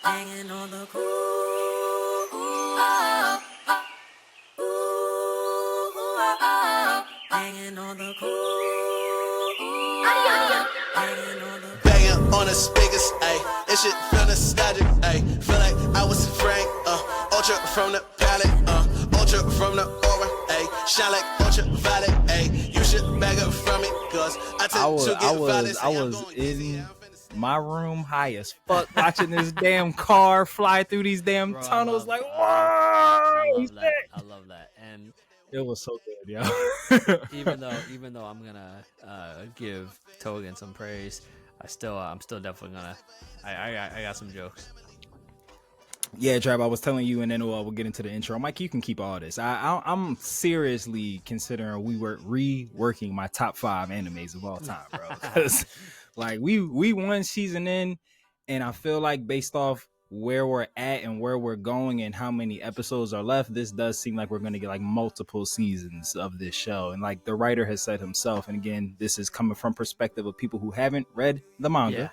Hanging on the cool. Hanging on the cool. Banging on the speakers, ayy. This shit feel nostalgic, ayy. Feel like I was Frank, ultra from the palette, ultra from the aura, ayy. Shine like ultraviolet, ayy. You should bag up from me, cause I tend to get violent. I was in my room high as fuck watching this damn car fly through these damn tunnels. Like, whoa! I love that. And it was so good, yo. even though I'm gonna give Togen some praise, I'm still definitely gonna. I got some jokes. Yeah, Trav, I was telling you, and then we'll get into the intro. Mike, you can keep all this. I'm seriously considering reworking my top 5 animes of all time, bro. Because like we one season in, and I feel like based off where we're at and where we're going and how many episodes are left, this does seem like we're going to get like multiple seasons of this show. And like the writer has said himself, and again, this is coming from perspective of people who haven't read the manga. Yeah.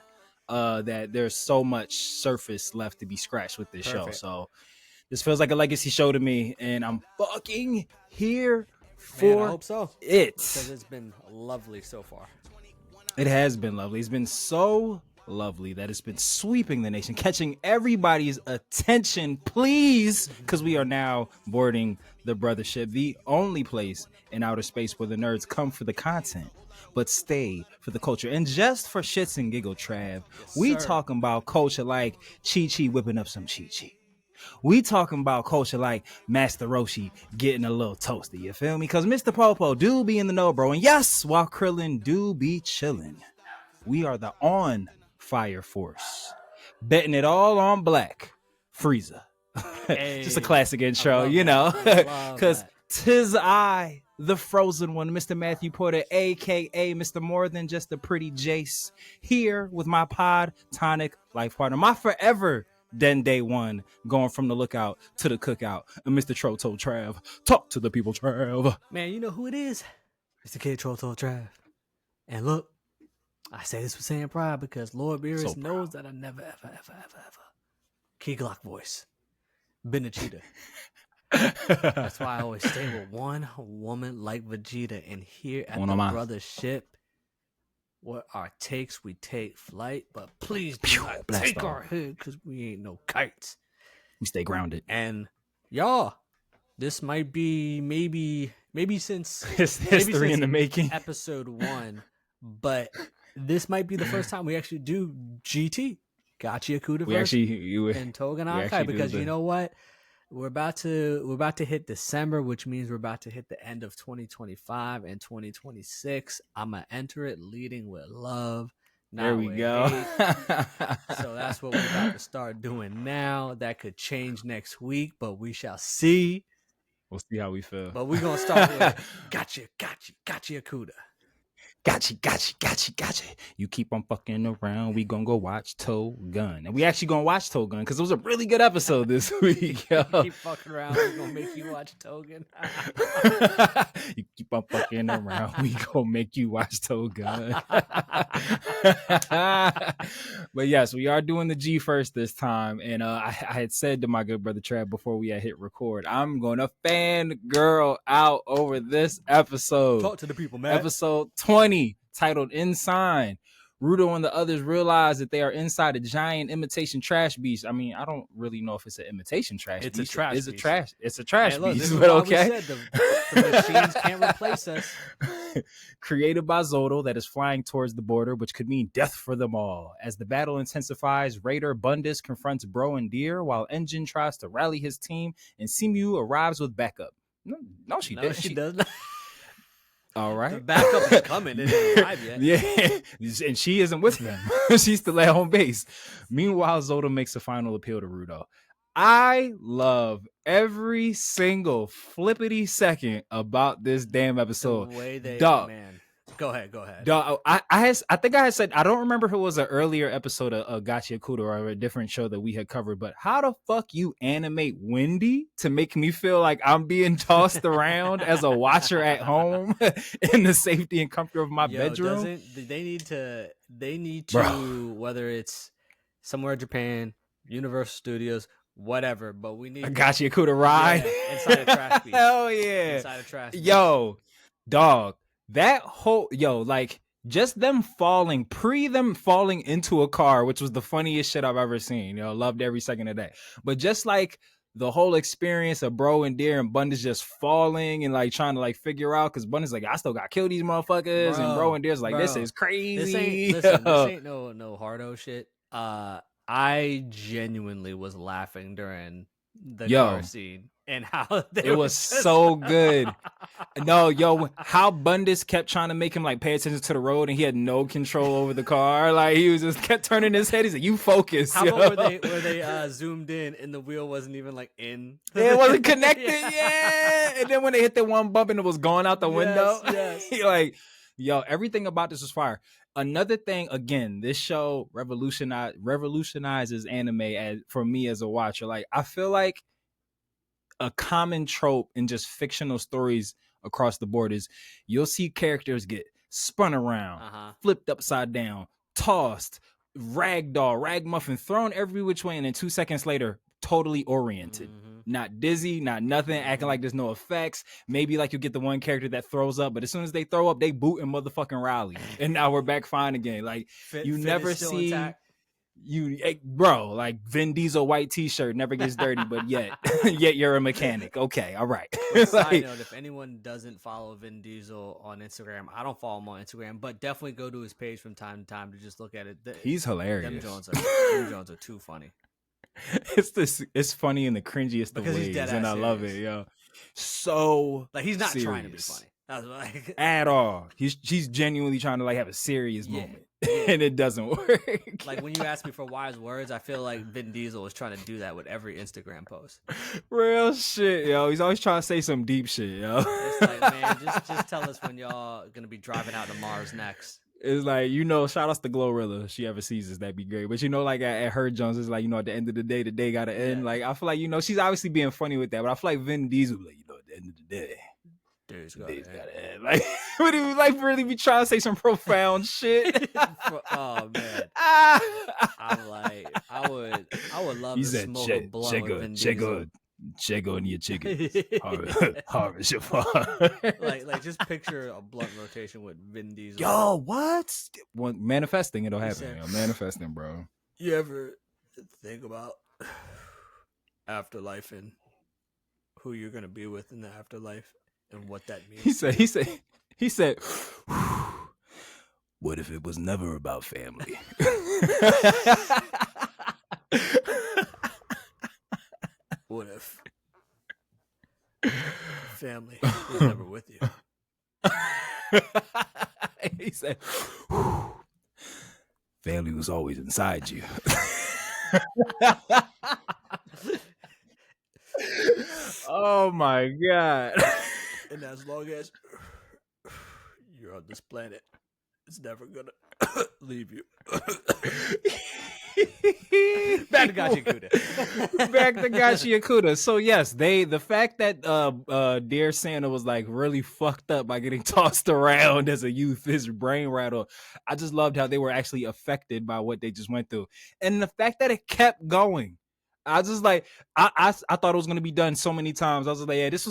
That there's so much surface left to be scratched with this show. So this feels like a legacy show to me, and I'm fucking here for I hope so. it. Because it's been lovely so far. It has been lovely. It's been so lovely that it's been sweeping the nation, catching everybody's attention, please, because we are now boarding the Brothership, the only place in outer space where the nerds come for the content but stay for the culture. And just for shits and giggle, Trav, we talking about culture like Chi-Chi whipping up some Chi-Chi. We talking about culture like Master Roshi getting a little toasty, you feel me? Because Mr. Popo do be in the know, bro. And yes, while Krillin do be chilling, we are the on fire force. Betting it all on black. Frieza. Hey, just a classic intro, you know? Because 'tis I, the frozen one, Mr. Matthew Porter, a.k.a. Mr. More Than Just a Pretty Jace, here with my pod tonic life partner, my forever Den Day One, going from the lookout to the cookout, and Mr. Troto Trav. Talk to the people, Trav. Man, you know who it is? It's the kid Troto Trav. And look, I say this with saying pride because Lord Beerus knows that I never, ever Key Glock voice. Been a cheetah. That's why I always stay with one woman like Vegeta. And here at the Brothership, what our takes, we take flight, but please do not take our head because we ain't no kites. We stay grounded. And y'all, this might be maybe since history in the making, episode 1, but this might be the first time we actually do GT Gachiakuta and Togen Ankai, because you know what? We're about to hit December, which means we're about to hit the end of 2025 and 2026. I'm gonna enter it leading with love. There we go. So that's what we're about to start doing now. That could change next week, but we shall see. We'll see how we feel. But we're gonna start with Gachiakuta. Gotcha. You keep on fucking around. We gonna go watch Togen. And we actually gonna watch Togen because it was a really good episode this week. Yo. You keep fucking around. We gonna make you watch Togen. You keep on fucking around. We gonna make you watch Togen. But yes, we are doing the G first this time. And I had said to my good brother Trav before we had hit record, I'm gonna fangirl out over this episode. Talk to the people, man. Episode 20. Titled Inside. Rudo and the others realize that they are inside a giant imitation trash beast. I mean, I don't really know if it's an imitation trash beast. It's a trash beast, but okay. The machines can't replace us. Created by Zodal, that is flying towards the border, which could mean death for them all. As the battle intensifies, Raider Bundus confronts Bro and Deer, while Engine tries to rally his team, and Simu arrives with backup. No, she does not. All right. The backup is coming. It ain't arrived yet. Yeah. And she isn't with them. She's still at home base. Meanwhile, Zodal makes a final appeal to Rudo. I love every single flippity second about this damn episode. The way they, man. Go ahead. Dog, I think I had said, I don't remember if it was an earlier episode of Gachiakuta or a different show that we had covered, but how the fuck you animate Wendy to make me feel like I'm being tossed around as a watcher at home in the safety and comfort of my bedroom? They need to, Bro. Whether it's somewhere in Japan, Universal Studios, whatever. But we need a Gachiakuta ride inside a trash beast. Hell yeah. Inside a trash beast. Yo, dog, that whole like just them falling into a car, which was the funniest shit I've ever seen. Loved every second of that. But just like the whole experience of Bro and Deer and Bundes just falling and like trying to like figure out, because Bundes like, I still got to kill these motherfuckers, and Bro and Deer's like, this is crazy. This ain't no hardo shit. I genuinely was laughing during the car scene and how it was so good. No, how Bundes kept trying to make him like pay attention to the road, and he had no control over the car. Like he was just kept turning his head. He's like, "You focus." How about where they zoomed in and the wheel wasn't even like in? It wasn't connected. Yeah, and then when they hit that one bump and it was going out the window, like, everything about this was fire. Another thing, again, this show revolutionizes anime for me as a watcher. Like, I feel like a common trope in just fictional stories across the board is you'll see characters get spun around, flipped upside down, tossed, ragmuffin, thrown every which way, and then 2 seconds later, totally oriented. Not dizzy, not nothing, acting like there's no effects. Maybe like you get the one character that throws up, but as soon as they throw up, they boot and motherfucking rally. And now we're back fine again. Like, you never see intact. Bro, like Vin Diesel white t-shirt never gets dirty, but yet you're a mechanic. Okay, all right. Side note, if anyone doesn't follow Vin Diesel on Instagram, I don't follow him on Instagram, but definitely go to his page from time to time to just look at it. He's hilarious. Them Jones are too funny. It's funny in the cringiest of ways, and I love it, yo. So like he's not serious. Trying to be funny. That's like at all. He's genuinely trying to like have a serious moment, and it doesn't work. Like when you ask me for wise words, I feel like Vin Diesel is trying to do that with every Instagram post. Real shit, yo. He's always trying to say some deep shit, yo. It's like, man, just tell us when y'all gonna be driving out to Mars next. It's like, shout outs to Glorilla. If she ever sees us, that'd be great. But like at her Jones, it's like, at the end of the day gotta end. Like I feel like, she's obviously being funny with that, but I feel like Vin Diesel, like, at the end of the day, dude's gotta end. Like, would he like really be trying to say some profound shit? Oh man. I'm like, I would love to smoke a blunt with Vin Diesel. Check on your chicken. Harvest your farm. like just picture a blunt rotation with Vin Diesel. Yo, what? Manifesting, it'll happen. Manifesting, bro. You ever think about afterlife and who you're gonna be with in the afterlife and what that means? He said, what if it was never about family? What if family was never with you? He said, family was always inside you. Oh my God. And as long as you're on this planet, it's never gonna leave you. Back to Gachiakuta. So yes, the fact that Dear Santa was like really fucked up by getting tossed around as a youth, his brain rattled. I just loved how they were actually affected by what they just went through, and the fact that it kept going. I just like I thought it was gonna be done so many times. I was like, yeah, this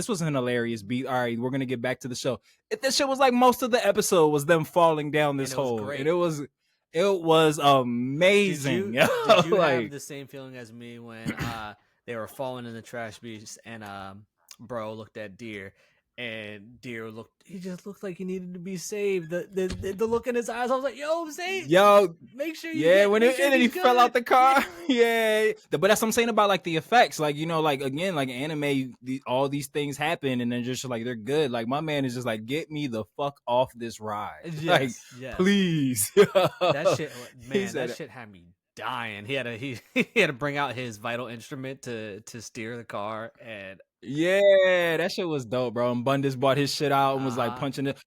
was an hilarious beat. All right, we're gonna get back to the show. This shit was like most of the episode was them falling down this hole, and it was amazing. Did you have the same feeling as me when they were falling in the trash beast and Bro looked at Deer and Deer he just looked like he needed to be saved. The look in his eyes, I was like, yo, save. Yo, make sure you and he fell out the car. Yeah. But that's what I'm saying about like the effects. Like, like again, like anime, all these things happen and then just like they're good. Like my man is just like, get me the fuck off this ride. Yes, like, please. That shit, man, that shit had me dying. He had to bring out his vital instrument to steer the car, and yeah, that shit was dope, bro. And Bundes bought his shit out and was like punching it.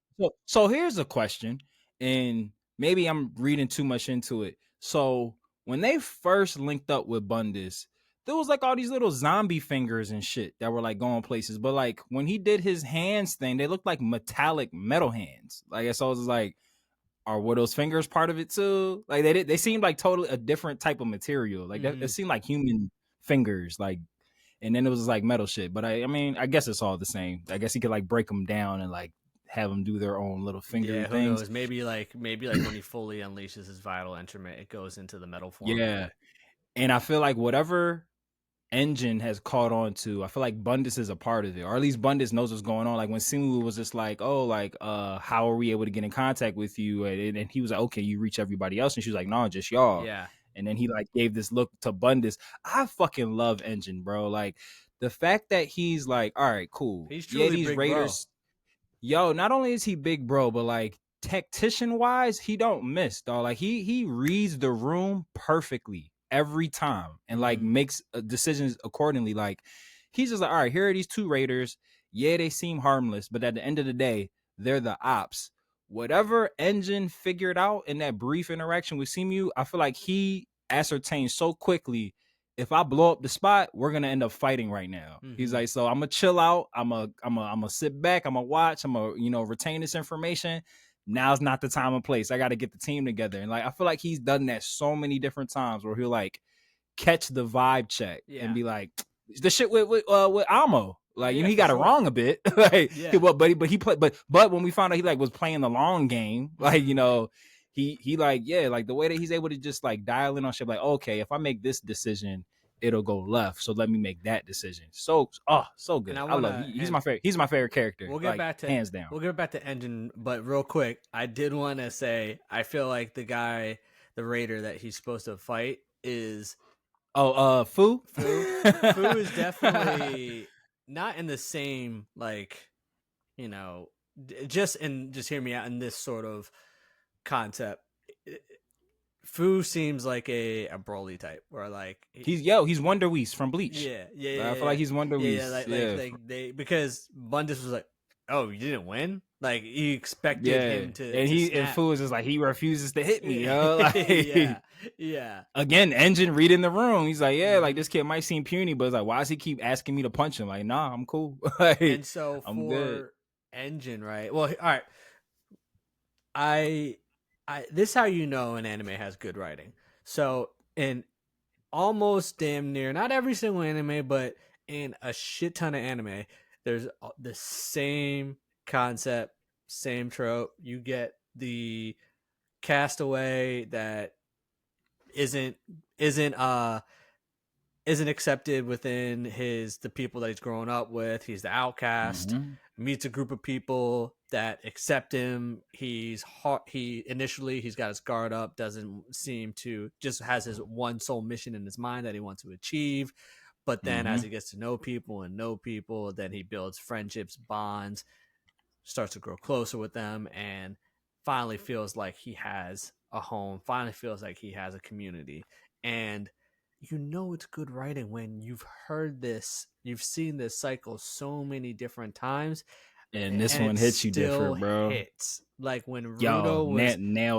So here's a question, and maybe I'm reading too much into it. So when they first linked up with Bundes, there was like all these little zombie fingers and shit that were like going places. But like when he did his hands thing, they looked like metallic metal hands. Like so, I was like, are Widow's fingers part of it too? Like they seemed like totally a different type of material. Like it seemed like human fingers, like, and then it was like metal shit. But I mean, I guess it's all the same. I guess he could like break them down and like have them do their own little finger who things. knows? Maybe like when he fully unleashes his vital instrument, it goes into the metal form. Yeah, and I feel like whatever Engine has caught on to, I feel like Bundus is a part of it, or at least Bundus knows what's going on. Like when Simu was just like, oh, like how are we able to get in contact with you, and he was like, okay, you reach everybody else, and she was like, no, just y'all. Yeah. And then he like gave this look to Bundus. I fucking love Engine, bro. Like the fact that he's like, all right, cool, he's truly these big Raiders, yo, not only is he big bro, but like tactician wise, he don't miss, dog. Like he reads the room perfectly every time and like makes decisions accordingly. Like he's just like, all right, here are these two Raiders. Yeah, they seem harmless, but at the end of the day, they're the ops. Whatever Engine figured out in that brief interaction with Simu, I feel like he ascertained so quickly, if I blow up the spot, we're gonna end up fighting right now. He's like, so I'm gonna chill out. I'm gonna sit back. I'm gonna watch. I'm gonna retain this information. Now's not the time and place. I got to get the team together. And like, I feel like he's done that so many different times where he'll like catch the vibe check and be like, the shit with Amo. Like, he got it wrong a bit. Like, but he played, but when we found out he like was playing the long game, like, he like, like the way that he's able to just like dial in on shit, like, okay, if I make this decision, it'll go left. So let me make that decision. So good. I love him. He's my favorite. He's my favorite character. We'll get back to hands down. We'll get back to Engine, but real quick, I did want to say I feel like the Raider that he's supposed to fight is Fu. Fu is definitely not in the same like, just hear me out in this sort of concept. Fu seems like a Broly type, where like he's Wonder Whis from Bleach. Yeah. I feel like he's Wonder Whis. Like because Bundus was like, oh, you didn't win. Like he expected him to, and Fu was just like, he refuses to hit me, yo. Like, yeah. Again, Engine reading the room. He's like, like this kid might seem puny, but it's like, why does he keep asking me to punch him? Like, nah, I'm cool. Like, and so I'm for good. Engine, right? Well, all right. I this is how you know an anime has good writing. So in almost damn near, not every single anime, but in a shit ton of anime, there's the same concept, same trope. You get the castaway that isn't accepted within the people that he's growing up with. He's the outcast. Meets a group of people that accept him. He's got his guard up, doesn't seem to, just has his one sole mission in his mind that he wants to achieve. But then as he gets to know people, then he builds friendships, bonds, starts to grow closer with them, and finally feels like he has a home, finally feels like he has a community. And it's good writing when you've heard this, you've seen this cycle so many different times, and this one hits you different, bro. Hits like when Rudo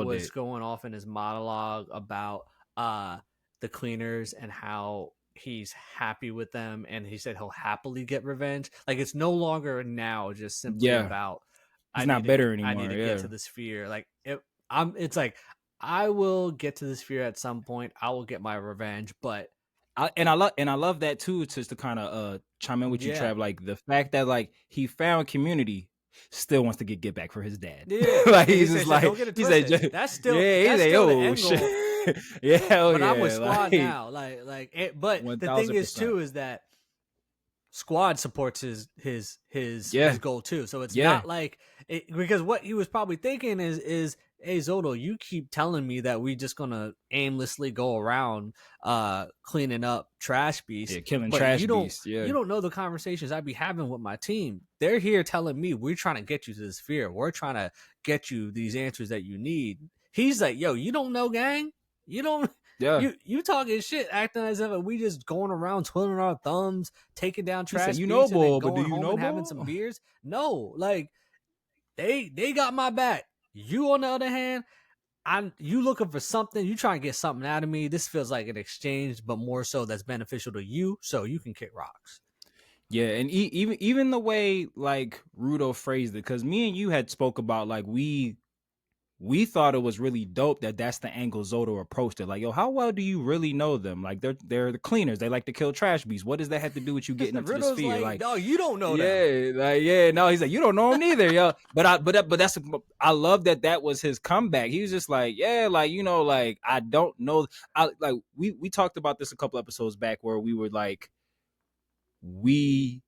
was it. Going off in his monologue about the cleaners and how he's happy with them, and he said he'll happily get revenge. Like, it's no longer now just simply about he's not bitter anymore. I need to get to the sphere. Like it's like, I will get to the sphere at some point. I will get my revenge, but I love that too. Just to kind of chime in with you, Trav. Like the fact that like he found community, still wants to get back for his dad. Yeah, like he's just like, he said, that's still the end goal. But I'm with Squad now. But the thing is too is that Squad supports his goal too. So it's not like because what he was probably thinking is, hey Zodo, you keep telling me that we just gonna aimlessly go around cleaning up trash beasts, killing trash beasts. You don't know the conversations I be having with my team. They're here telling me we're trying to get you to the sphere. We're trying to get you these answers that you need. He's like, yo, you don't know, gang. You don't. You talking shit, acting as if we just going around twiddling our thumbs, taking down trash. Bull, but do you know, having some beers? No, like they got my back. You, on the other hand, you looking for something. You trying to get something out of me. This feels like an exchange, but more so that's beneficial to you, so you can kick rocks. Yeah, and even the way like Rudo phrased it, because me and you had spoke about like we we thought it was really dope that that's the angle Zodo approached it. Like, yo, how well do you really know them? Like, they're the cleaners. They like to kill trash beasts. What does that have to do with you getting into the Rudo's sphere? like, dog, you don't know them. Yeah, like, yeah, no, he's like, you don't know him neither, yo. But that's I love that was his comeback. He was just like, yeah, like, you know, like, I don't know. We talked about this a couple episodes back where we were like, we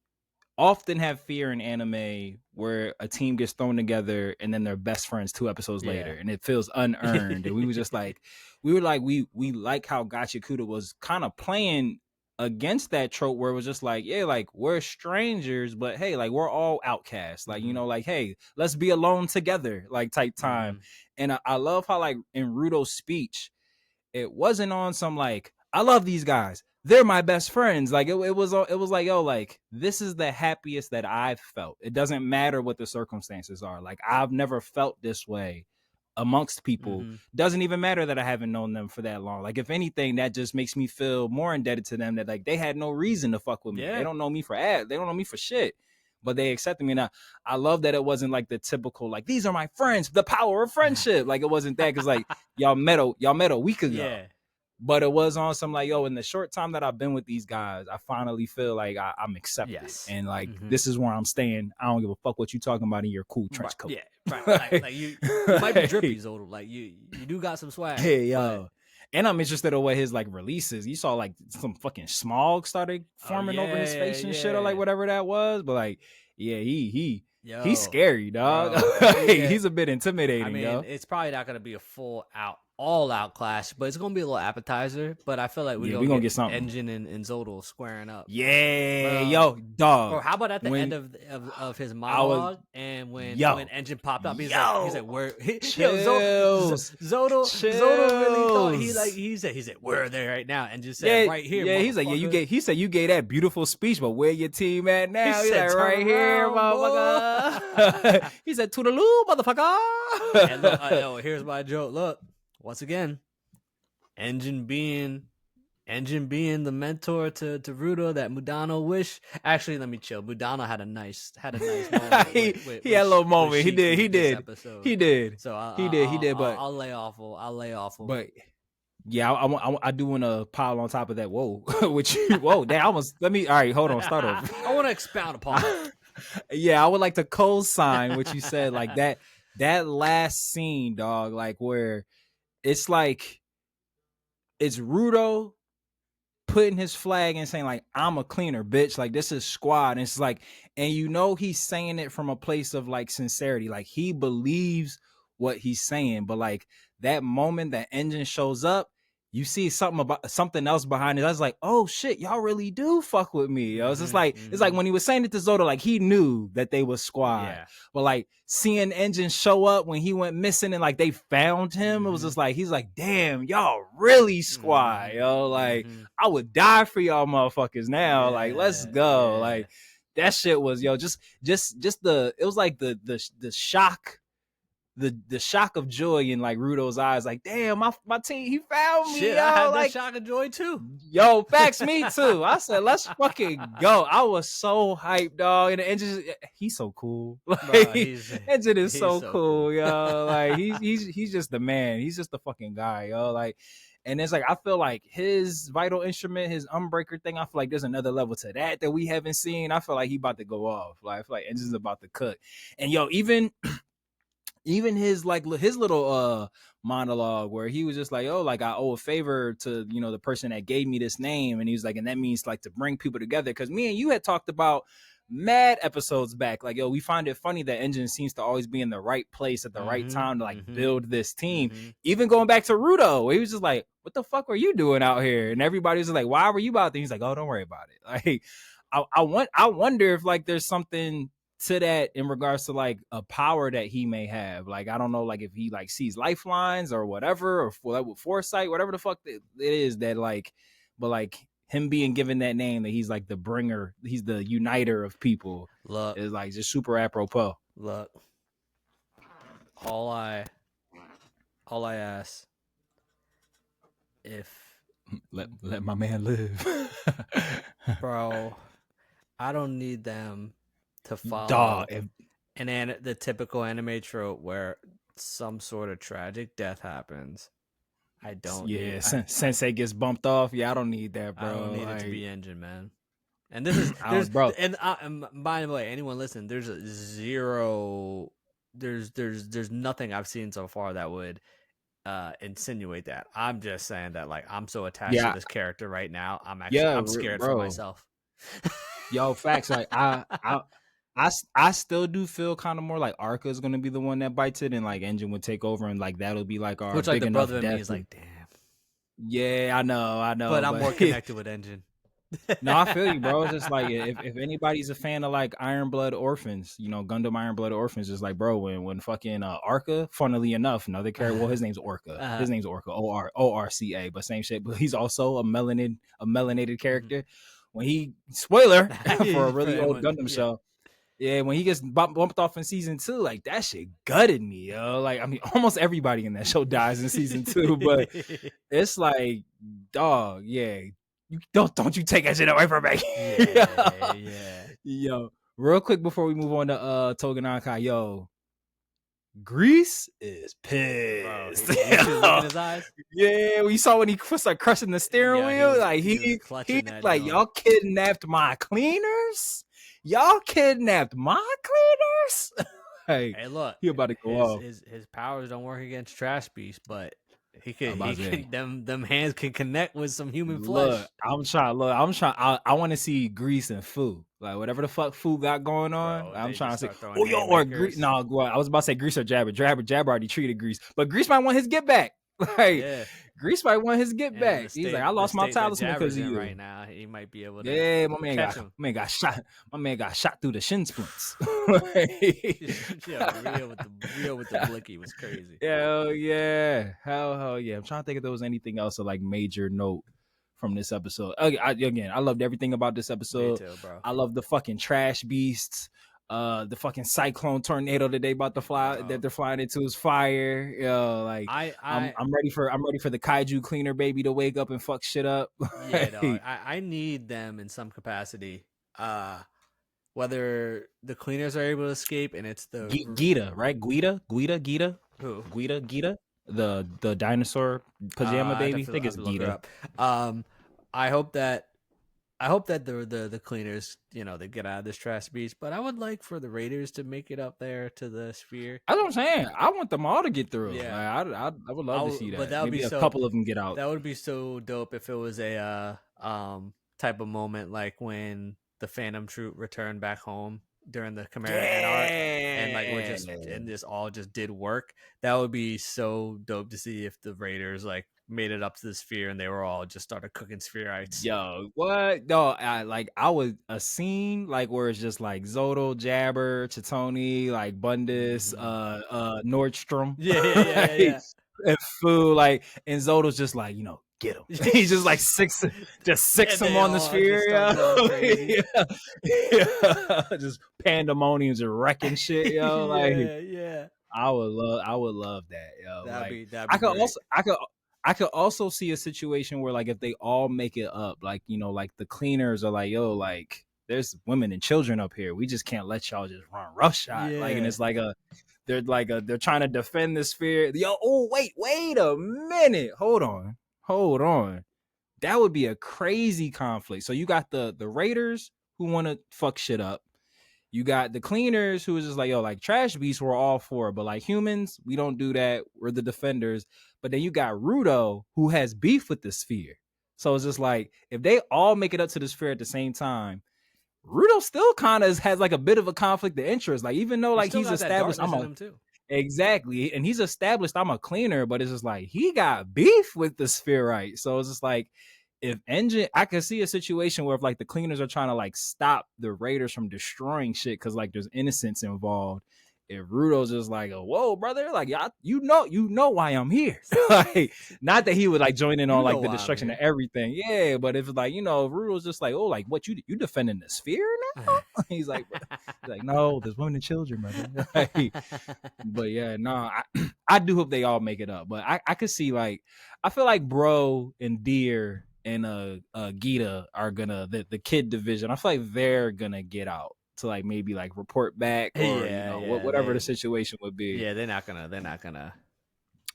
often have fear in anime where a team gets thrown together and then they're best friends 2 episodes later, and it feels unearned. And we were just like, we like how Gachiakuta was kind of playing against that trope where it was just like, yeah, like, we're strangers, but hey, like, we're all outcasts, like, you know, like, hey, let's be alone together, like, type time. And I love how, like, in Rudo's speech, it wasn't on some like, I love these guys, they're my best friends. Like, it was like, yo, like, this is the happiest that I've felt. It doesn't matter what the circumstances are. Like, I've never felt this way amongst people. Doesn't even matter that I haven't known them for that long. Like, if anything, that just makes me feel more indebted to them, that like they had no reason to fuck with me. They don't know me for they don't know me for shit, but they accepted me. Now, I love that it wasn't like the typical, like, these are my friends, the power of friendship. Like, it wasn't that, because like y'all met a week ago. Yeah. But it was on some like, yo, in the short time that I've been with these guys, I finally feel like I'm accepted. And like, this is where I'm staying. I don't give a fuck what you talking about in your cool trench coat. Yeah, right. Like you might be drippy, Zodo. Like, you do got some swag. Hey, yo. And I'm interested in what his like releases. You saw like some fucking smog started forming over his face and shit, or like whatever that was. But like, yeah, he's scary, dog. He's a bit intimidating. I mean, yo. It's probably not gonna be a all out clash, but it's gonna be a little appetizer. But I feel like we're gonna get something. Engine and Zodal squaring up. Yeah, yo, dog. Or how about at the end of his monologue, and when Engine popped up, he's like, where? Zodal really thought he said, where are they right now? And just said, right here. Yeah, he's like, he said you gave that beautiful speech, but where your team at now? He said, right here, motherfucker. He said, toodaloo, motherfucker. And look, here's my joke. Look. Once again, Engine being the mentor to Rudo that Mudano wish. Actually, let me chill. Mudano had a nice moment. He had a little moment. He did. So he did. But I'll lay off him. But yeah, I do want to pile on top of that. Whoa, which whoa, damn, almost. All right, hold on, start over. I want to expound upon it. Yeah, I would like to co-sign what you said. Like that last scene, dog. Like where. It's like, it's Rudo putting his flag and saying like, I'm a cleaner, bitch. Like, this is squad. And it's like, and you know, he's saying it from a place of like sincerity. Like, he believes what he's saying. But like that moment that Engine shows up, you see something else behind it. I was like, oh shit, y'all really do fuck with me. Yo. It's just like, it's like when he was saying it to Zodo, like he knew that they was squad. Yeah. But like seeing Engine show up when he went missing and like they found him, it was just like, he's like, damn, y'all really squad, yo. Like I would die for y'all motherfuckers now. Like, let's go. Like that shit was, yo, just it was like the shock. The shock of joy in like Rudo's eyes, like, damn, my team, he found me. Shit, yo. I had like, that shock of joy too. Yo, facts, me too. I said, let's fucking go. I was so hyped, dog. And the Engine, he's so cool. Like, Engine is so cool, yo. Like he's just the man. He's just the fucking guy, yo. Like, and it's like, I feel like his vital instrument, his Unbreaker thing, I feel like there's another level to that we haven't seen. I feel like he about to go off. Like, I feel like Engine's about to cook. And yo, even his little monologue where he was just like, oh, like I owe a favor to, you know, the person that gave me this name. And he was like, and that means like to bring people together. Cause me and you had talked about mad episodes back. Like, yo, we find it funny that Engine seems to always be in the right place at the right time to like build this team. Even going back to Rudo, where he was just like, what the fuck were you doing out here? And everybody was like, why were you about that? He's like, oh, don't worry about it. Like, I wonder if like there's something to that in regards to like a power that he may have. Like, I don't know, like if he like sees lifelines or whatever, or with foresight, whatever the fuck it is that like, but like him being given that name that he's like the bringer, he's the uniter of people. Look, is like just super apropos. Look, all I ask, if let my man live, bro, I don't need them to follow the typical anime trope where some sort of tragic death happens, I don't. Yeah, need, Sensei gets bumped off. Yeah, I don't need that, bro. I don't need like, it to be Engine, man. And this is bro. and by the way, anyone listening, there's a zero. There's nothing I've seen so far that would insinuate that. I'm just saying that like I'm so attached to this character right now. I'm scared for myself. Yo, facts. Like I still do feel kind of more like Arca is gonna be the one that bites it, and like Engine would take over, and like that'll be like our which big like the enough brother in me death. is like, damn. Yeah, I know. But I'm more connected with Engine. No, I feel you, bro. It's just like if anybody's a fan of like Iron Blood Orphans, you know, Gundam Iron Blood Orphans, just like, bro, when fucking Arca, funnily enough, another character, well, his name's Orca. His name's Orca, ORCA, but same shit. But he's also a melanated character. When he spoiler for a really old Gundam show. Yeah, when he gets bumped off in season 2, like that shit gutted me, yo. Like, I mean, almost everybody in that show dies in season 2, but it's like, dog, yeah. You don't you take that shit away from me. Yeah. Yo, real quick before we move on to Togen Ankai, yo, Grease is pissed. Bro, he look in his eyes. Yeah, we saw when he was like crushing the steering wheel. He like, y'all kidnapped my cleaners. Y'all kidnapped my cleaners. Hey, look, he about to go off. His powers don't work against trash beasts, but them hands can connect with some human flesh. I want to see Grease and Fu. Like whatever the fuck Fu got going on. Bro, I'm trying to say, or Grease. No, I was about to say Grease or Jabber. Jabber already treated Grease, but Grease might want his get back. Like Grease might want his get back. He's like, I lost my talisman because of you. Right now, he might be able to. Yeah, my man got shot. My man got shot through the shin splints. Yeah, real with the blicky was crazy. Hell yeah. I'm trying to think if there was anything else of like major note from this episode. Again, I loved everything about this episode. Me too, bro. I love the fucking trash beasts. The fucking cyclone tornado that they about to fly, that they're flying into is fire. Yo, like I'm ready for the kaiju cleaner baby to wake up and fuck shit up. Yeah, dog. I need them in some capacity. Whether the cleaners are able to escape and it's the Gita, right? Guida. Who? Guida. The dinosaur pajama baby. I think it's Gita. I hope that the cleaners, you know, they get out of this trash beast, but I would like for the Raiders to make it up there to the sphere. That's what I'm saying. I want them all to get through. Yeah, like, I would love to see that. But that would maybe be a couple of them get out. That would be so dope if it was a type of moment like when the Phantom Troop returned back home during the Chimera arc, and like this all just did work. That would be so dope to see if the Raiders like made it up to the sphere and they were all just started cooking spherites. Yo, what? No, I would a scene like where it's just like Zoto, Jabber, Chitoni, like Bundus, Nordstrom. Yeah. And Fu, like, and Zoto's just like, you know, get him. He's just like six him on the sphere. Just pandemoniums and wrecking shit, yo. Yeah. I would love that, yo. That'd be I could also see a situation where like if they all make it up, like, you know, like the cleaners are like, yo, like there's women and children up here. We just can't let y'all just run roughshod. Yeah. Like, and it's like they're trying to defend the sphere. Yo, wait a minute. Hold on. That would be a crazy conflict. So you got the Raiders who want to fuck shit up. You got the cleaners who is just like, yo, like trash beasts we're all for, but like humans, we don't do that. We're the defenders. But then you got Rudo who has beef with the sphere. So it's just like, if they all make it up to the sphere at the same time, Rudo still kind of has like a bit of a conflict of interest. Like, even though like he's established, exactly, and he's established I'm a cleaner, but it's just like he got beef with the sphere, right? So it's just like, if Engine, I can see a situation where if like the cleaners are trying to like stop the Raiders from destroying shit because like there's innocence involved. If Rudo's just like, whoa, brother, like y'all, you know why I'm here. Like, not that he would like join in on like the destruction of everything. Yeah, but if like, you know, if Rudo's just like, oh, like what you defending the sphere now? He's like, no, there's women and children, brother. Like, but yeah, no, I do hope they all make it up. But I could see like, I feel like Bro and Deer and Gita are gonna the kid division. I feel like they're gonna get out. to like maybe like report back or whatever the situation would be. Yeah, they're not gonna.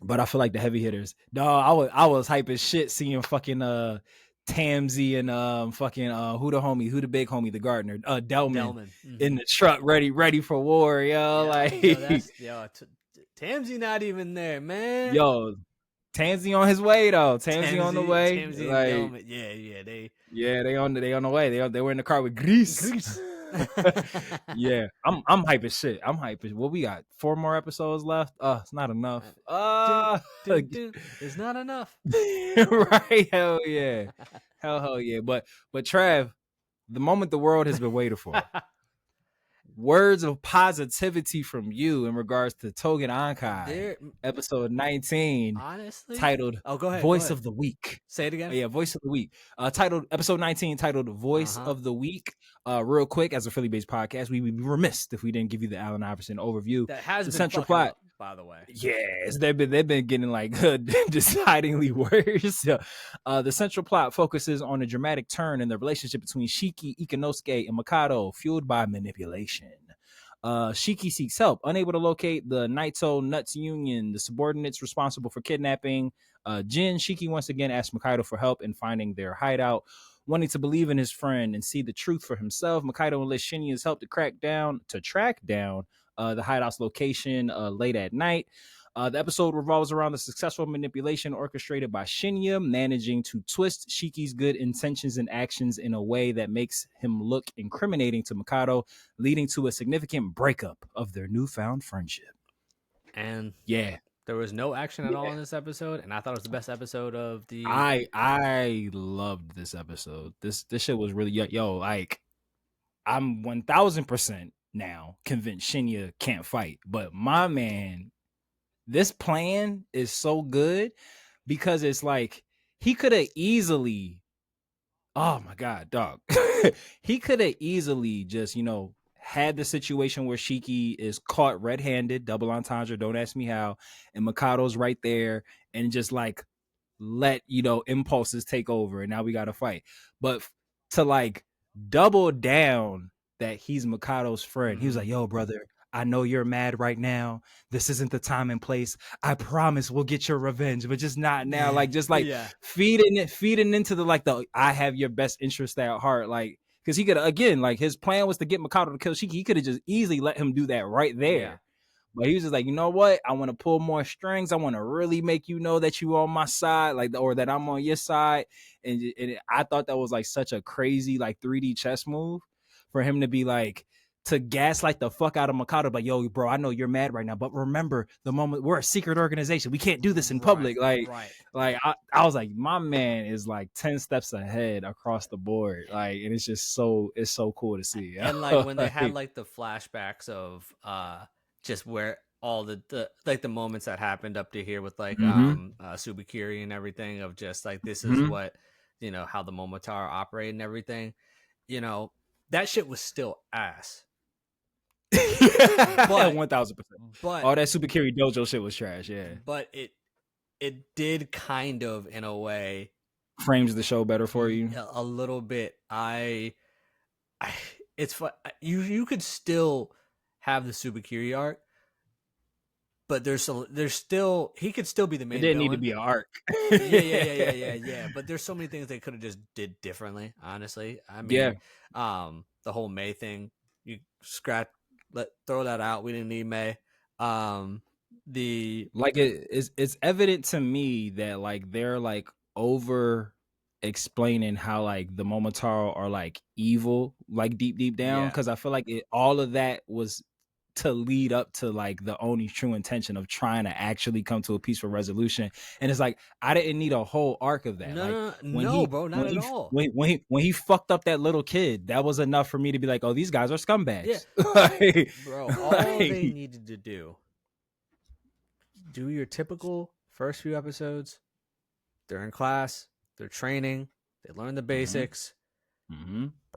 But I feel like the heavy hitters. No, I was hype as shit seeing fucking Tamsy and fucking who the big homie, the gardener, Delman. In the truck, ready for war, yo. Tamsy not even there, man. Yo, Tansy on his way though. Tansy on the way. Tamsy like, and Delman. They on the way. They were in the car with Grease. Yeah, I'm hype as shit. I'm hype as what we got 4 more episodes left. It's not enough. It's not enough. Right? Hell yeah. Hell yeah. But Trav, the moment the world has been waiting for. Words of positivity from you in regards to Togen Ankai, episode 19, honestly titled go ahead, Voice of the Week. Say it again. Yeah, Voice of the Week. Titled episode 19, titled Voice of the Week. Real quick, as a Philly-based podcast, we would be remiss if we didn't give you the Allen Iverson overview. That has the been central plot, up, by the way. Yes, they've been getting like decidingly worse. The central plot focuses on a dramatic turn in the relationship between Shiki, Ikanosuke, and Mikado, fueled by manipulation. Shiki seeks help, unable to locate the Naito Nuts Union, the subordinates responsible for kidnapping Jin. Shiki once again asks Mikado for help in finding their hideout. Wanting to believe in his friend and see the truth for himself, Mikado enlists Shinya's help to track down the hideout's location late at night. The episode revolves around the successful manipulation orchestrated by Shinya, managing to twist Shiki's good intentions and actions in a way that makes him look incriminating to Mikado, leading to a significant breakup of their newfound friendship. And yeah, there was no action at all in this episode, and I thought it was the best episode of the. I loved this episode. This shit was really like I'm 1000% now convinced Shinya can't fight, but my man. This plan is so good because it's like he could have easily, oh my God, dog. He could have easily just, had the situation where Shiki is caught red-handed, double entendre, don't ask me how, and Mikado's right there and just like let, impulses take over and now we got to fight. But to like double down that he's Mikado's friend, he was like, yo, brother, I know you're mad right now. This isn't the time and place. I promise we'll get your revenge, but just not now. Like, just like feeding into the I have your best interest at heart. Like, because he could, again, like his plan was to get Mikado to kill Shiki. He could have just easily let him do that right there. Yeah. But he was just like, you know what? I want to pull more strings. I want to really make you know that you on my side, or that I'm on your side. And I thought that was like such a crazy, like 3D chess move for him to be like, to gaslight the fuck out of Mikado, but yo, bro, I know you're mad right now, but remember the moment we're a secret organization. We can't do this in public. I was like, my man is like 10 steps ahead across the board. Like, and it's just so cool to see. And like when they had like the flashbacks of just where all the moments that happened up to here with like Subakiri and everything of just like this is what how the Momotaro operate and everything, that shit was still ass. But 1000%. But all that Subakiri Dojo shit was trash. Yeah, but it did kind of in a way frames the show better for you a little bit. It's fun. You could still have the Subakiri arc, but there's still he could still be the main. It didn't villain. Need to be an arc. Yeah. But there's so many things they could have just did differently. Honestly, I mean, the whole May thing, you throw that out. We didn't need May. It's evident to me that like they're like over explaining how like the Momotaro are like evil, like deep down, because I feel like all of that was to lead up to like the only true intention of trying to actually come to a peaceful resolution. And it's like I didn't need a whole arc of that. Bro, not at all. When he fucked up that little kid, that was enough for me to be like, oh, these guys are scumbags. Yeah. Bro, all they needed to do your typical first few episodes. They're in class, they're training, they learn the basics,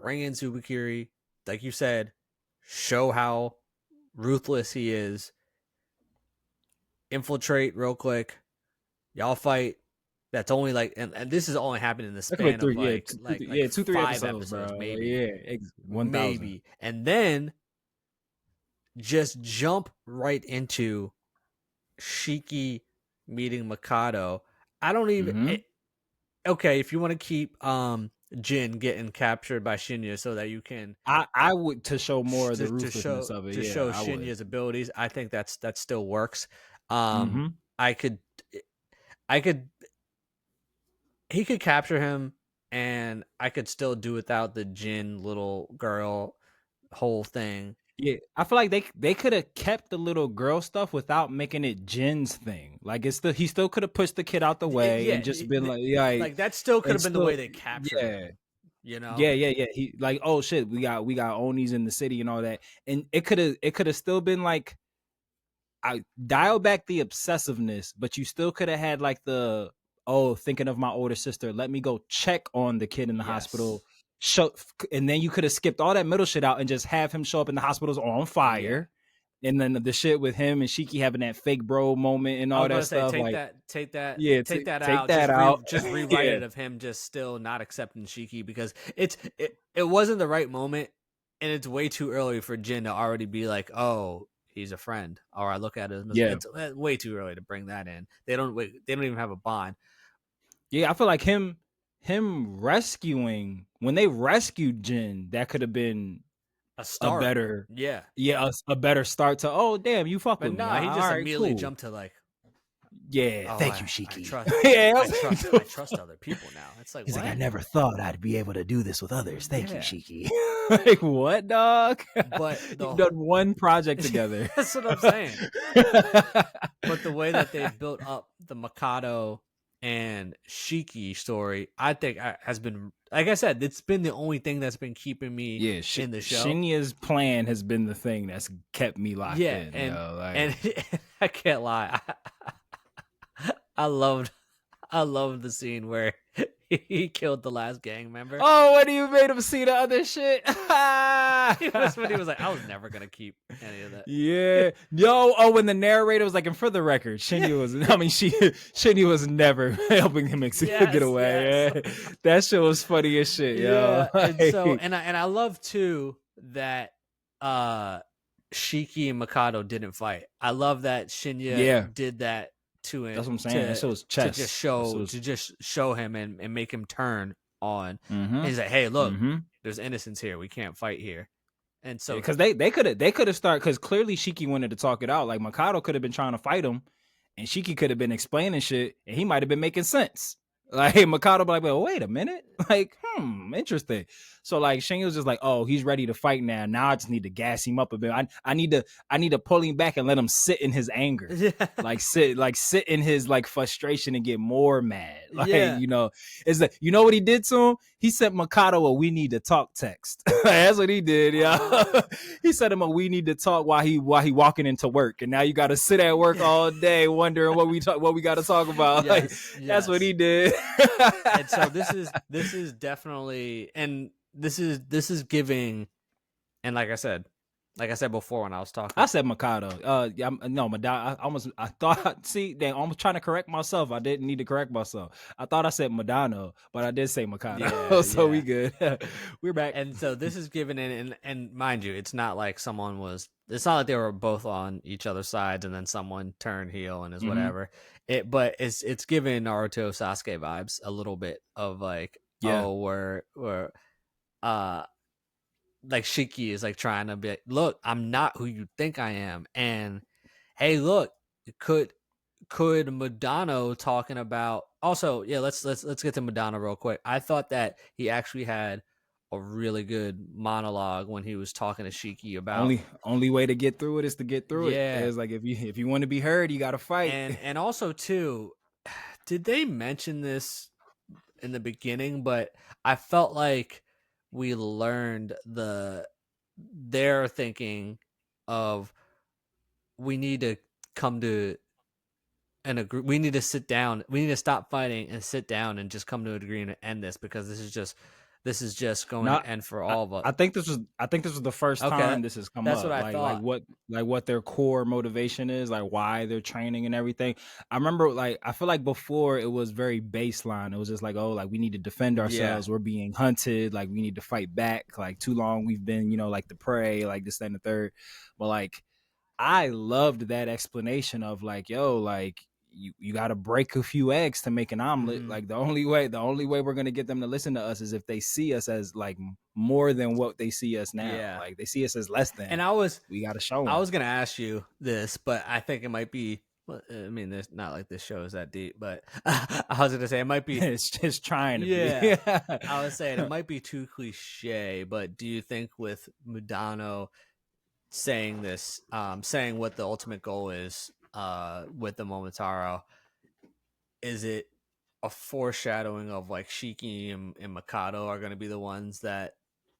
bring in Subakiri, like you said, show how ruthless he is, infiltrate real quick, y'all fight, That's only like, and this is only happening in the That could be span of three, yeah, like 2-3 5 episodes, bro. maybe, Yeah, 1,000. maybe, and then just jump right into Shiki meeting Mikado. I don't even. Mm-hmm. Okay, if you want to keep Jin getting captured by Shinya so that you can I would to show more of the to ruthlessness show of it. to Yeah, show I would. Shinya's abilities, I think that still works. Mm-hmm. I could I could he could capture him, and I could still do without the Jin little girl whole thing. Yeah, I feel like they could have kept the little girl stuff without making it Jin's thing. Like he still could have pushed the kid out the way and just been like, yeah, like that still could and have been the still, way they captured yeah, him. You know? yeah. He like, oh shit, we got Onis in the city and all that, and it could have still been like, I dial back the obsessiveness, but you still could have had like the thinking of my older sister. Let me go check on the kid in the hospital. Show, and then you could have skipped all that middle shit out and just have him show up in the hospitals on fire. Yeah. And then the shit with him and Shiki having that fake bro moment and all that stuff. Take like, that out. Just rewrite it of him just still not accepting Shiki, because it wasn't the right moment, and it's way too early for Jin to already be like, oh, he's a friend, or I look at it as it's way too early to bring that in. They don't even have a bond. Yeah, I feel like him rescuing, when they rescued Jin, that could have been a start. A better, a better start to, oh damn, you fuck with me. He just immediately jumped to like, thank you, Shiki. I trust other people now. It's like, he's what? like, I never thought I'd be able to do this with others. Thank you, Shiki. Like, what, dog? But you've done one project together. That's what I'm saying. But the way that they built up the Mikado and Shiki story, I think has been, like I said, it's been the only thing that's been keeping me in the show. Shinya's plan has been the thing that's kept me locked in. And I can't lie, I loved the scene where he killed the last gang member. Oh, when you made him see the other shit. That's when he was like, I was never gonna keep any of that. Yeah. When the narrator was like, and for the record, Shinya was never helping him get away. Yes. Yeah. That shit was funny as shit, yo. And I love too that Shiki and Mikado didn't fight. I love that Shinya did that to him. That's what I'm saying. That shit was chess. To just show him and make him turn on. Mm-hmm. And he's like, hey, look, there's innocence here. We can't fight here. And so, because they could have started, because clearly Shiki wanted to talk it out. Like, Mikado could have been trying to fight him, and Shiki could have been explaining shit, and he might have been making sense. Like, Mikado be like, well, wait a minute. Like, interesting. So like Shinya was just like, oh, he's ready to fight now. Now I just need to gas him up a bit. I need to pull him back and let him sit in his anger. Yeah. Like sit in his like frustration and get more mad. Like, it's like, you know what he did to him? He sent Mikado a "we need to talk" text. That's what he did, He sent him a "we need to talk" while he walking into work. And now you gotta sit at work all day wondering what we gotta talk about. That's what he did. And so this is definitely, and this is giving, and like I said before when I was talking, I said Mikado. Madano. I thought. See, I almost trying to correct myself. I didn't need to correct myself. I thought I said Madano, but I did say Mikado. So we good. We're back. And so this is giving it, and mind you, it's not like someone was. It's not like they were both on each other's sides, and then someone turned heel and is whatever. But it's giving Naruto Sasuke vibes a little bit of like, we're like Shiki is like trying to be like, look, I'm not who you think I am, and hey, look, could Madano talking about also, let's get to Madano real quick. I thought that he actually had a really good monologue when he was talking to Shiki about only way to get through it is to get through it. It's like if you want to be heard, you got to fight. And also too, did they mention this in the beginning? But I felt like we learned their thinking of, we need to come to an agree. We need to sit down. We need to stop fighting and sit down and just come to an agreement and end this, because this is just this is just going No, to end for all of us. I think this was the first Okay, time this has come that's up. what I thought. What their core motivation is, like why they're training and everything. I remember I feel like before it was very baseline. It was just like, oh, like we need to defend ourselves. We're being hunted. Like we need to fight back. Like too long we've been, like the prey, like this, that, and the third. But like I loved that explanation of like, yo, like you got to break a few eggs to make an omelet. Like the only way we're going to get them to listen to us is if they see us as like more than what they see us now. Yeah. Like they see us as less than. And we got to show them. I was going to ask you this, but I think it might be, I mean, there's not like this show is that deep, but I was going to say it might be. It's just trying to be. Yeah. I was saying it might be too cliche, but do you think with Mudano saying this, saying what the ultimate goal is with the Momotaro, is it a foreshadowing of like Shiki and Mikado are going to be the ones that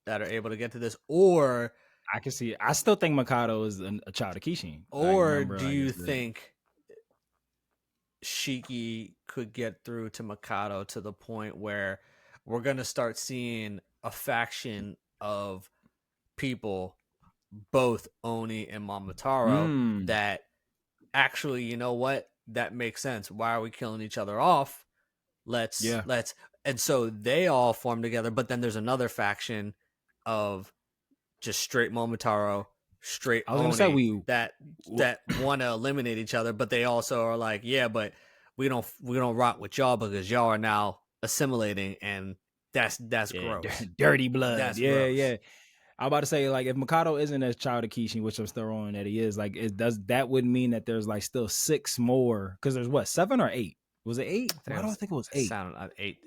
are able to get to this? Or I can see, I still think Mikado is a child of Kishin. Or do you think Shiki could get through to Mikado to the point where we're going to start seeing a faction of people, both Oni and Momotaro, that actually, you know what? That makes sense. Why are we killing each other off? Let's. And so they all form together, but then there's another faction of just straight Momotaro, straight Oni that want to eliminate each other, but they also are like, yeah, but we don't rock with y'all because y'all are now assimilating, and that's gross. Dirty blood. That's gross. Yeah. I'm about to say, like, if Mikado isn't a child of Kishin, which I'm still wrong that he is, like, that would mean that there's like still 6 more, because there's what, 7 or 8? Was it 8? Why do I think it was 8? Eight.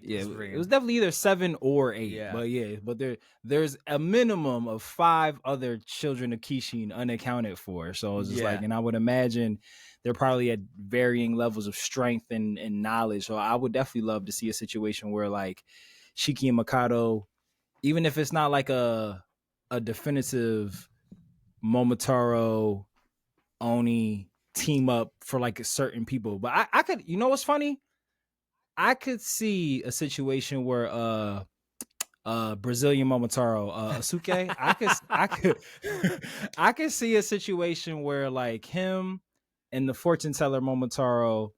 Yeah, it was definitely either 7 or 8. Yeah. But there's a minimum of 5 other children of Kishin unaccounted for. So it's just like, and I would imagine they're probably at varying levels of strength and knowledge. So I would definitely love to see a situation where like Shiki and Mikado, even if it's not like a definitive Momotaro Oni team up for like certain people, but I could, you know what's funny? I could see a situation where Brazilian Momotaro, Asuke, I could see a situation where like him and the fortune teller Momotaro,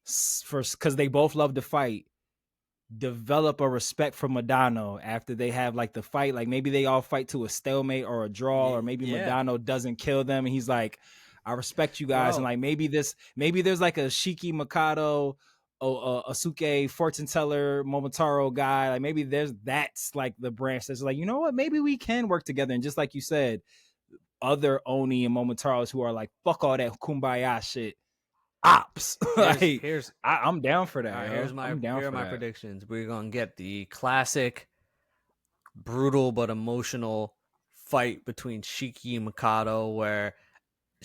because they both love to fight, develop a respect for Mudano after they have like the fight. Like maybe they all fight to a stalemate or a draw, or maybe Mudano doesn't kill them and he's like, I respect you guys. Bro. And like maybe there's like a Shiki, Mikado, Asuke, fortune teller, Momotaro guy. Like maybe that's like the branch that's like, you know what, maybe we can work together. And just like you said, other Oni and Momotaros who are like, fuck all that kumbaya shit, ops. I'm down for that. Right, here are my predictions. We're gonna get the classic brutal but emotional fight between Shiki and Mikado, where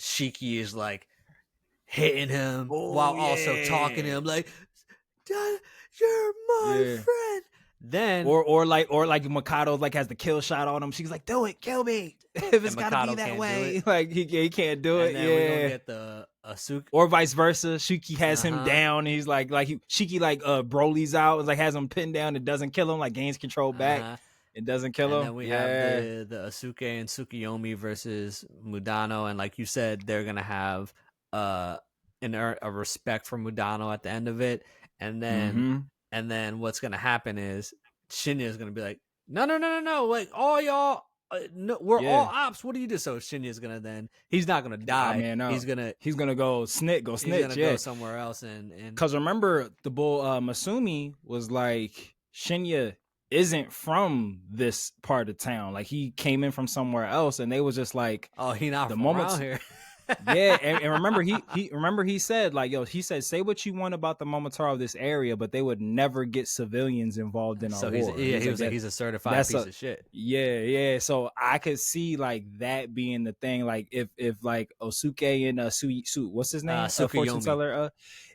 Shiki is like hitting him while also talking to him like, you're my friend. Then or like Mikado like has the kill shot on him. She's like, do it, kill me. If it's gotta be that way, like he can't do it. Then we're gonna get the Asuke, or vice versa. Shiki has him down. And he's like Shiki like Broly's out and like has him pinned down. It doesn't kill him. Like gains control back. It doesn't kill him. And then we have the Asuke and Tsukiyomi versus Mudano, and like you said, they're gonna have a respect for Mudano at the end of it, and then what's gonna happen is Shinya is gonna be like, no, like all y'all, we're all ops. What do you do? So Shinya's gonna he's not gonna die. He's gonna go snitch. He's gonna go somewhere else, and because remember the bull Masumi was like, Shinya isn't from this part of town. Like he came in from somewhere else, and they was just like, oh, he not the from around here. and remember he said like, yo, he said, say what you want about the Momotaro of this area, but they would never get civilians involved in our war. He's a certified piece of shit. So I could see like that being the thing. Like if like Osuke and what's his name, fortune teller,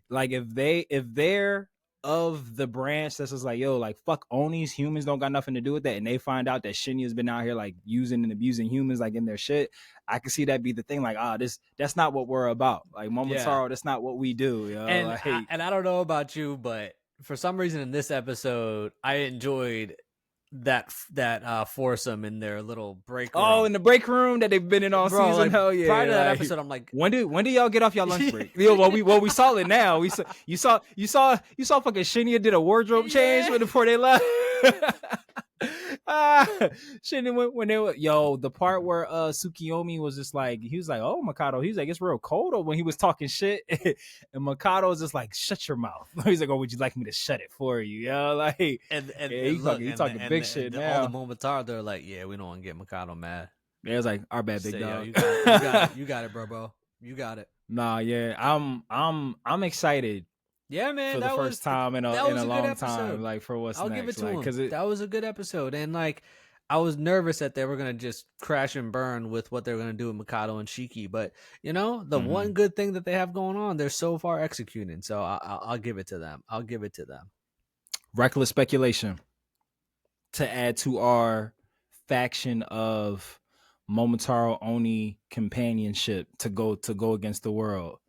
like if they're of the branch that's just like, yo, like fuck Onis, humans don't got nothing to do with that, and they find out that Shinya's been out here like using and abusing humans like in their shit, I can see that be the thing. Like, that's not what we're about. Like Momotaro, that's not what we do. Yo. And I don't know about you, but for some reason in this episode, I enjoyed that foursome in their little break room. Oh, in the break room that they've been in all season. Like, Hell yeah! Prior to that like, episode, I'm like, when do y'all get off y'all lunch break? We saw it now. You saw fucking Shinya did a wardrobe change before they left. Shinya when they were the part where Tsukiyomi was just like, he was like, oh, Mikado, he was like, it's real cold when he was talking shit, and Mikado was just like, shut your mouth. He's like, oh, would you like me to shut it for you? Yeah, like, and he talking big shit now. All the Momotaro, they're like, yeah, we don't want to get Mikado mad. Yeah, it was like, our bad, big Say, dog. You got it, bro. You got it. Nah, yeah, I'm excited. Yeah, man, for the first time in a long time, like for what's I'll next. give it to like, him. 'cause That was a good episode, and like I was nervous that they were gonna just crash and burn with what they're gonna do with Mikado and Shiki, but the one good thing that they have going on, they're so far executing. So I'll give it to them. Reckless speculation to add to our faction of Momotaro Oni companionship to go against the world.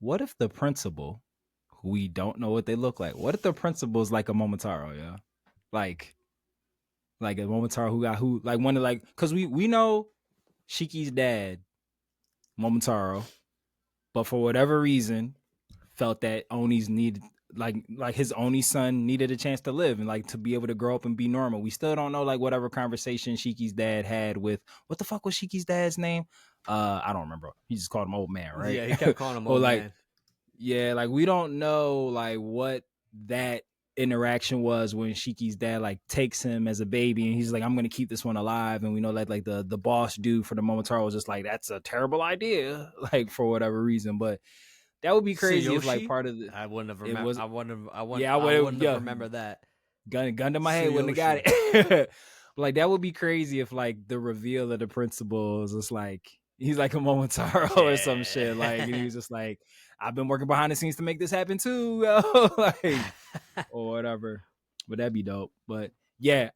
What if the principal, who we don't know what they look like, what if the principal's like a Momotaro, yeah? Like a Momotaro because we know Shiki's dad, Momotaro, but for whatever reason, felt that Oni's needed, like his Oni son needed a chance to live and like to be able to grow up and be normal. We still don't know like whatever conversation Shiki's dad had with, what the fuck was Shiki's dad's name? I don't remember. He just called him old man, right? Yeah, he kept calling him old man. Yeah, like we don't know like what that interaction was when Shiki's dad like takes him as a baby and he's like, I'm gonna keep this one alive, and we know that like the boss dude for the Momotaro was just like, that's a terrible idea, like for whatever reason. But that would be crazy Tsuyoshi? if like part of the I wouldn't have remembered. I wouldn't have remembered that. Gun to my head, wouldn't have got it. Like that would be crazy if like the reveal of the principal is just like he's like a Momotaro or some shit. Like and he was just like, I've been working behind the scenes to make this happen too, like or whatever. But that'd be dope. But yeah,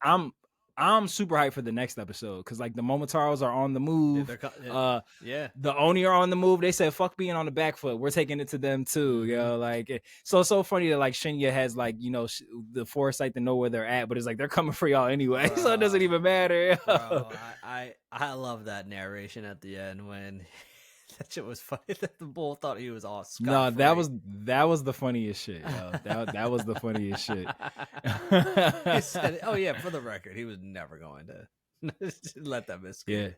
I'm super hyped for the next episode because like the Momotaros are on the move. The Oni are on the move. They said fuck being on the back foot. We're taking it to them too. Like so funny that like Shinya has like the foresight to know where they're at, but it's like they're coming for y'all anyway, so it doesn't even matter. Bro, I love that narration at the end when. That shit was funny. That the bull thought he was all scot-free. No, that was the funniest shit. Yo. That was the funniest shit. He said, "Oh yeah, for the record, he was never going to let that miss." Yeah,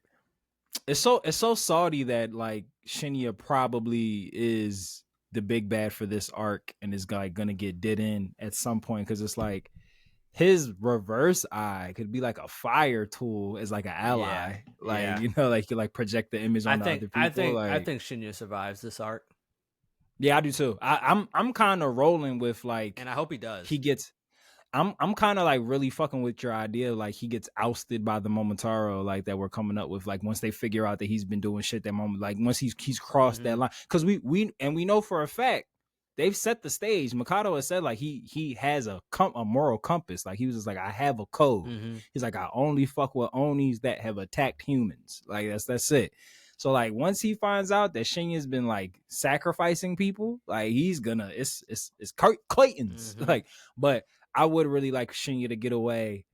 it's so salty that like Shinya probably is the big bad for this arc and is like gonna get did in at some point because it's like his reverse eye could be like a fire tool as like an ally, like you like project the image on other people. I think Shinya survives this arc. Yeah, I do too. I'm kind of rolling with like, and I hope he does. I'm kind of like really fucking with your idea. Like he gets ousted by the Momotaro, like that we're coming up with. Like once they figure out that he's been doing shit that moment, like once he's crossed that line, because we know for a fact. They've set the stage. Mikado has said like he has a moral compass. Like he was just like, I have a code. He's like, I only fuck with Onis that have attacked humans. Like that's it. So like once he finds out that Shinya's been like sacrificing people, like he's gonna it's Clayton's. Like, but I would really like Shinya to get away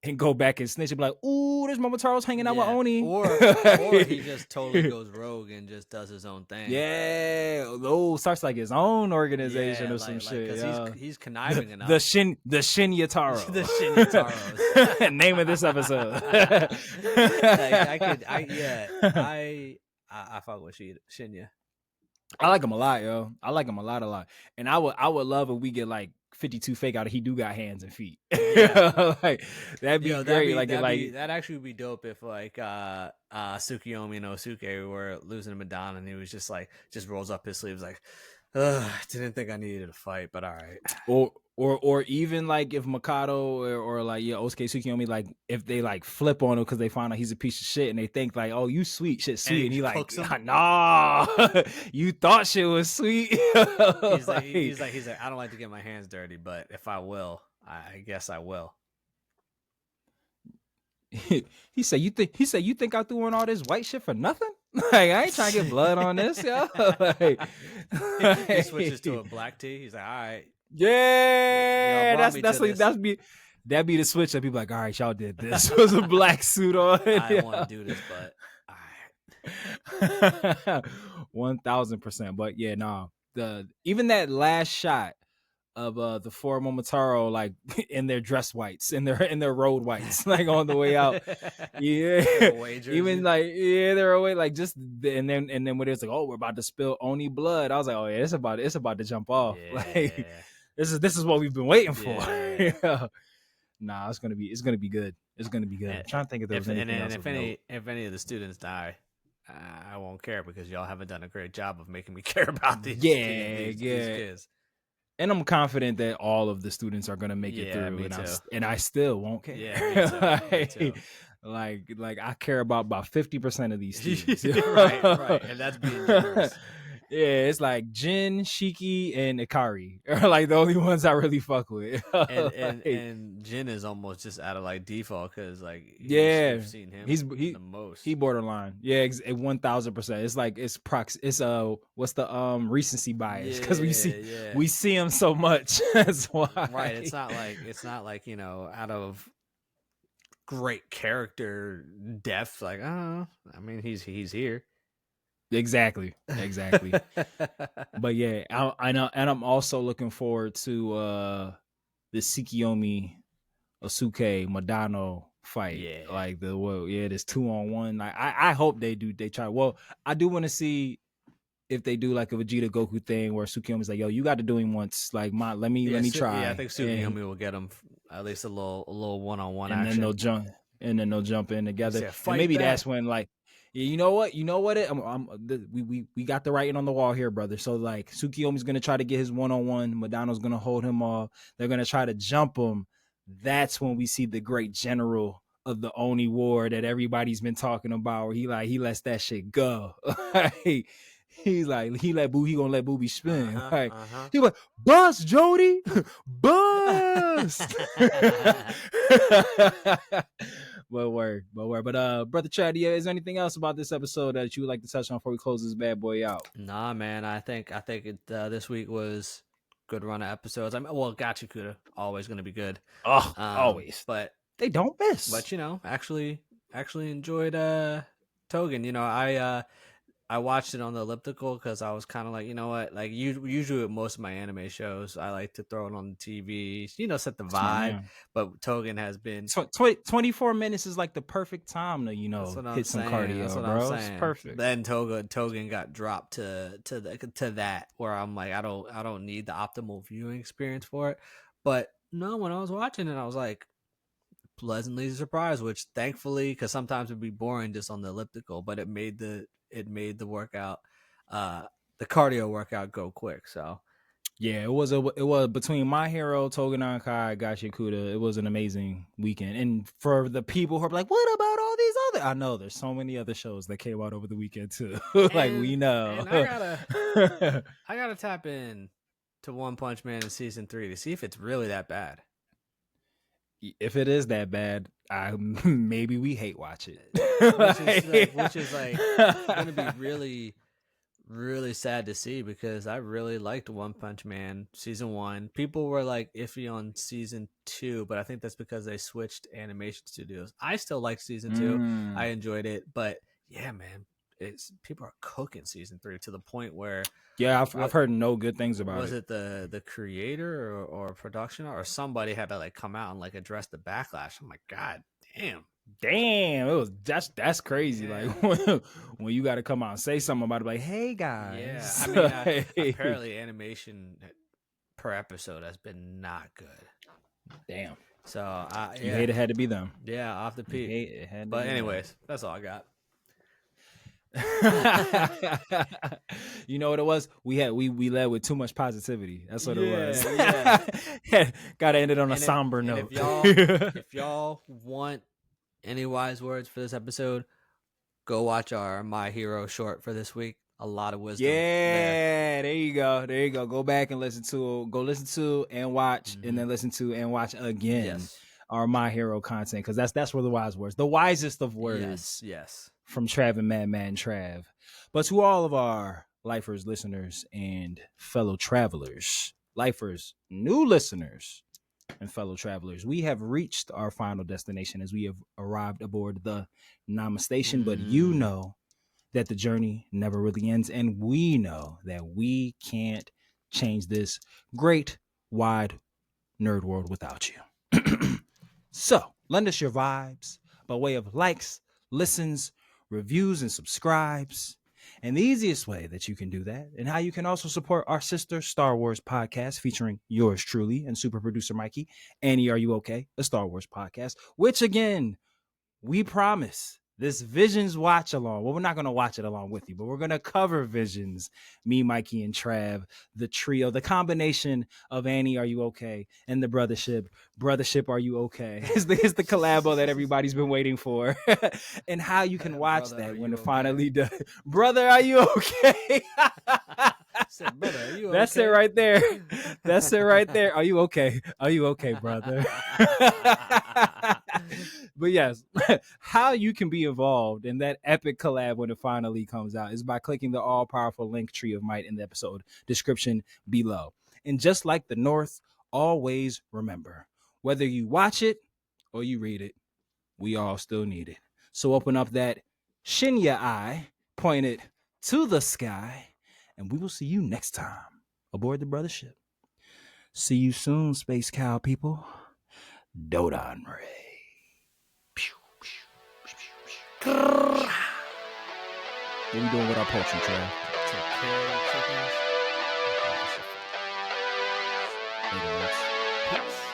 and go back and snitch and be like, ooh, there's Momotaro's hanging out with Oni. Or he just totally goes rogue and just does his own thing. Yeah. Starts like his own organization or some shit. Because he's conniving enough. The Shinyataro. The Shinyataros. Name of this episode. I fuck with Shinya. I like him a lot, yo. I like him a lot. And I would love if we get like 52 fake out of he do got hands and feet. Like that'd be great. That'd actually be dope if like Tsukiyomi and Osuke were losing to Madonna and he was just rolls up his sleeves like, didn't think I needed to fight, but all right. Or even like if Mikado or like Osuke Tsukiyomi, like if they like flip on him because they find out he's a piece of shit and they think like, oh, you sweet shit sweet, and he like, nah, you thought shit was sweet. he's like I don't like to get my hands dirty, but if I will, I guess I will. He said you think I'm doing all this white shit for nothing? Like I ain't trying to get blood on this, yo. Like, he switches to a black tee. He's like, all right. Yeah, brought me to this. that'd be the switch that people like, all right, y'all did this. It was a black suit on. I don't want to do this, but all right. 1000%. But yeah, no, even that last shot of the four Momotaro like in their dress whites, in their road whites, like on the way out. Yeah, even like they're away, like just and then when it was like, oh, we're about to spill Oni blood, I was like, oh yeah, it's about to jump off. Yeah. Like this is what we've been waiting for. Yeah. Yeah. Nah, it's gonna be good. It's gonna be good. I'm trying to think if there was anything else. If any of the students die, I won't care because y'all haven't done a great job of making me care about these. These kids. And I'm confident that all of the students are gonna make it through, and I still won't care. Yeah, me too. Like I care about 50% of these students. right, and that's being generous. Yeah, it's like Jin, Shiki, and Ikari are like the only ones I really fuck with. and Jin is almost just out of like default because like you've seen him the most. He borderline. Yeah, 1000%. It's like it's what's the recency bias because we see him so much. That's why. Right. It's not like out of great character depth. Like I mean he's here. Exactly. But yeah, I know, and I'm also looking forward to the Tsukiyomi Osuke Madano fight. Yeah, like this 2-on-1. Like I hope they try. Well, I do want to see if they do like a Vegeta Goku thing where Tsukiyomi's like, yo, you got to do him once. Like let me try. Yeah, I think Tsukiyomi will get him at least a little 1-on-1 and action. Then they'll jump in together. And maybe that's when like. You know what? We got the writing on the wall here, brother. So like Tsukiyomi's gonna try to get his 1-on-1. Madano's gonna hold him off. They're gonna try to jump him. That's when we see the great general of the Oni War that everybody's been talking about. Where he lets that shit go. He's like he gonna let Booby spin. He's like bust Jody, bust. But brother Chad, is there anything else about this episode that you would like to touch on before we close this bad boy out? Nah, man. I think this week was good run of episodes. Gachiakuta always going to be good. Oh, always. But they don't miss. But actually enjoyed Togen. I watched it on the elliptical because I was kind of like, you know what, like usually with most of my anime shows, I like to throw it on the TV, set the vibe. But Togen has been 24 minutes is like the perfect time to hit some cardio, That's what bro. I'm saying. It's perfect. Then Togen got dropped to that where I'm like, I don't need the optimal viewing experience for it. But no, when I was watching it, I was like pleasantly surprised, which thankfully, because sometimes it'd be boring just on the elliptical, but it made the workout, the cardio workout go quick. So yeah, it was between My Hero, Togen Ankai, Gachikuta. It was an amazing weekend. And for the people who are like, what about all these other? I know there's so many other shows that came out over the weekend too. Like we know. And I gotta tap in to One Punch Man in season 3 to see if it's really that bad. If it is that bad, maybe we hate watch it. which is going to be really, really sad to see because I really liked One Punch Man season 1. People were like iffy on season 2, but I think that's because they switched animation studios. I still like season 2. I enjoyed it, but yeah, man, people are cooking season 3 to the point where I've heard no good things about it. Was it the creator or production or somebody had to like come out and like address the backlash? I'm like, God damn, it was that's crazy. Yeah. Like when you got to come out and say something about it, like, hey guys. Yeah, I mean, apparently animation per episode has been not good. Damn. So you hate it had to be them. Yeah, off the peak. But anyways, that's all I got. You know what it was? We led with too much positivity. That's what it was. Gotta end it on a somber note. If y'all want any wise words for this episode, go watch our My Hero short for this week. A lot of wisdom. Yeah, there you go. Go back and listen to and watch, and then listen to and watch again. Yes. Our My Hero content, because that's where the wise words, the wisest of words. Yes. From Trav and Madman Trav. But to all of our lifers, listeners, and fellow travelers, lifers, new listeners, and fellow travelers, we have reached our final destination as we have arrived aboard the Nama Station. But you know that the journey never really ends, and we know that we can't change this great, wide nerd world without you. So, lend us your vibes by way of likes, listens, reviews, and subscribes. And the easiest way that you can do that, and how you can also support our sister Star Wars podcast featuring yours truly and super producer Mikey, Annie, Are You Okay? A Star Wars podcast, which again, we promise this Visions watch along. Well, we're not going to watch it along with you, but we're going to cover Visions. Me, Mikey, and Trav, the trio, the combination of Annie, Are You Okay? And the Brothership. Brothership, Are You Okay? Is the collabo that everybody's been waiting for. And how you can watch Brother, that are when you it finally does. Brother, are you okay? Said, brother, are you That's okay? it right there. That's it right there. Are you okay? Are you okay, brother? But yes, how you can be involved in that epic collab when it finally comes out is by clicking the all-powerful link tree of might in the episode description below. And just like the North, always remember, whether you watch it or you read it, we all still need it. So open up that Shinya eye, point it to the sky, and we will see you next time aboard the Brothership. See you soon, Space Cow people. Dodon Ray. What are we doing with our poultry, Trav? Take care of the chickens. Later, Roots. Peace.